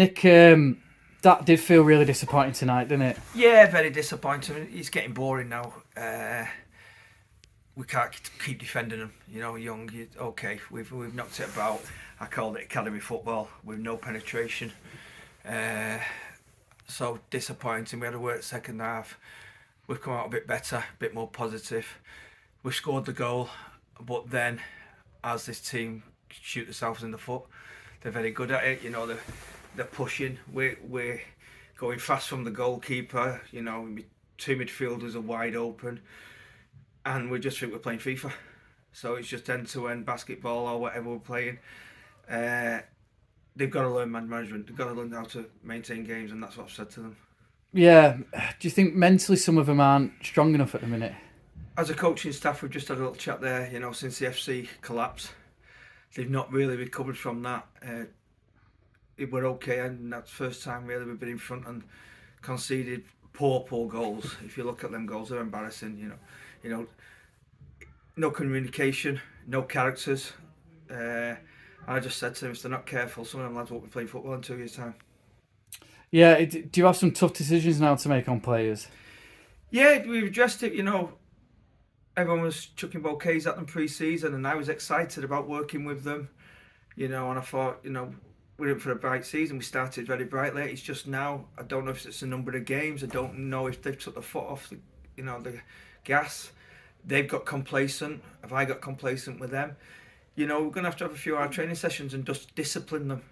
Nick, that did feel really disappointing tonight, didn't it? Yeah, very disappointing. It's getting boring now. We can't keep defending them. You know, young. Okay, we've knocked it about. I called it academy football with no penetration. So disappointing. We had a work second half. We've come out a bit better, a bit more positive. We scored the goal, but then, as this team shoot themselves in the foot, they're very good at it. You know, they're pushing. We're going fast from the goalkeeper. You know, two midfielders are wide open, and we just think we're playing FIFA. So it's just end-to-end basketball or whatever we're playing. They've got to learn man management. They've got to learn how to maintain games, and that's what I've said to them. Yeah. Do you think mentally some of them aren't strong enough at the minute? As a coaching staff, we've just had a little chat there. You know, since the FC collapse, they've not really recovered from that. We're okay, and that's the first time really we've been in front and conceded poor goals. If you look at them goals, they're embarrassing. You know, no communication, no characters. I just said to them, if they're not careful, some of them lads won't be playing football in 2 years' time. Yeah. Do you have some tough decisions now to make on players? Yeah, we've addressed it. You know, everyone was chucking bouquets at them pre-season, and I was excited about working with them. You know, and I thought, you know, we're in for a bright season. We started very brightly. It's just now, I don't know if it's the number of games. I don't know if they've took the foot off the gas. They've got complacent. Have I got complacent with them? You know, we're going to have a few hour training sessions and just discipline them.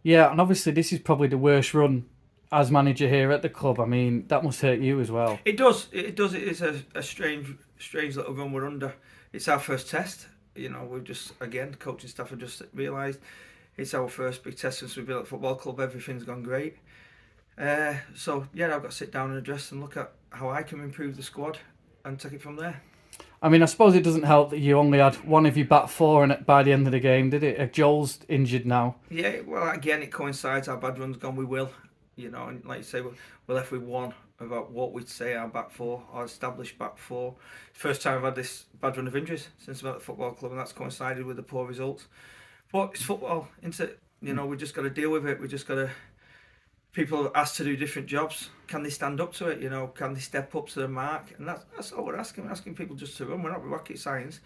Yeah, and obviously this is probably the worst run as manager here at the club. I mean, that must hurt you as well. It does. It does. It is a strange little run we're under. It's our first test. You know, we've just, again, the coaching staff have just realised it's our first big test since we've been at the football club. Everything's gone great. So, yeah, I've got to sit down and address and look at how I can improve the squad and take it from there. I mean, I suppose it doesn't help that you only had one of your back four by the end of the game, did it? Joel's injured now. Yeah, well, again, it coincides. Our bad run's gone, we will. You know, and like you say, we're left with one about what we'd say our back four, our established back four. First time I've had this bad run of injuries since I'm at the football club, and that's coincided with the poor results. But it's football, isn't it? You know, we just got to deal with it. We just got to. People are asked to do different jobs. Can they stand up to it? You know, can they step up to the mark? And that's all we're asking. We're asking people just to run. We're not rocket science.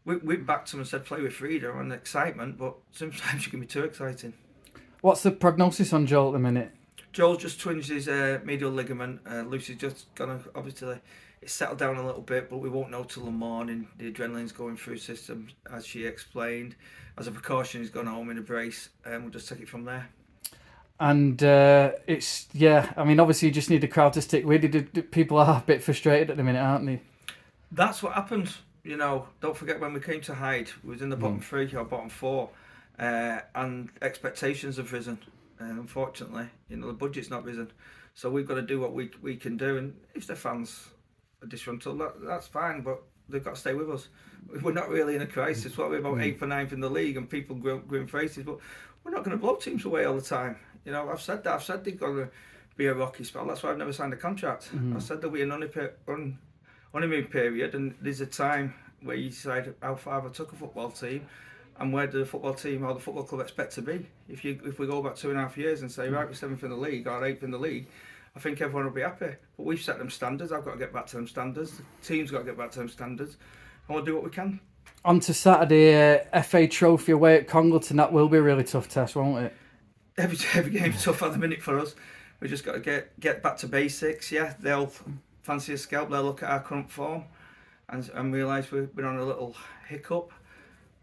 We backed them and said play with freedom and excitement, but sometimes you can be too exciting. What's the prognosis on Joel at the minute? Joel's just twinged his medial ligament. Lucy's just gonna, obviously, it's settled down a little bit, but we won't know till the morning. The adrenaline's going through system, as she explained. As a precaution, he's gone home in a brace, and we'll just take it from there. And it's, yeah, I mean, obviously you just need the crowd to stick with you. People are a bit frustrated at the minute, aren't they? That's what happened. You know, don't forget when we came to Hyde, we was in the bottom three or bottom four, and expectations have risen. Unfortunately, you know, the budget's not risen. So we've got to do what we can do. And if the fans are disgruntled, that's fine, but they've got to stay with us. We're not really in a crisis. We're about 8th or 9th in the league, and people grin faces, but we're not going to blow teams away all the time. You know, I've said that. I've said they're going to be a rocky spell. That's why I've never signed a contract. I said there'll be an honeymoon period, and there's a time where you decide how far I took a football team and where do the football team or the football club expect to be. If we go back 2.5 years and say, right, we're 7th in the league or 8th in the league, I think everyone will be happy. But we've set them standards. I've got to get back to them standards. The team's got to get back to them standards. And we'll do what we can. On to Saturday, FA Trophy away at Congleton. That will be a really tough test, won't it? Every game's tough at the minute for us. We just got to get back to basics. Yeah, they'll fancy a scalp. They'll look at our current form and realise we've been on a little hiccup.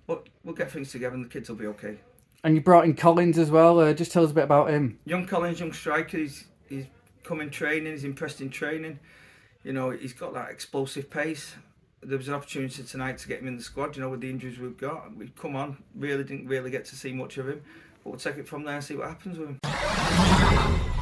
But we'll get things together and the kids will be okay. And you brought in Collins as well. Just tell us a bit about him. Young Collins, young striker. He's come in training. He's impressed in training. You know, he's got that explosive pace. There was an opportunity tonight to get him in the squad. You know, with the injuries we've got, we've come on. Didn't really get to see much of him. But we'll take it from there and see what happens with him.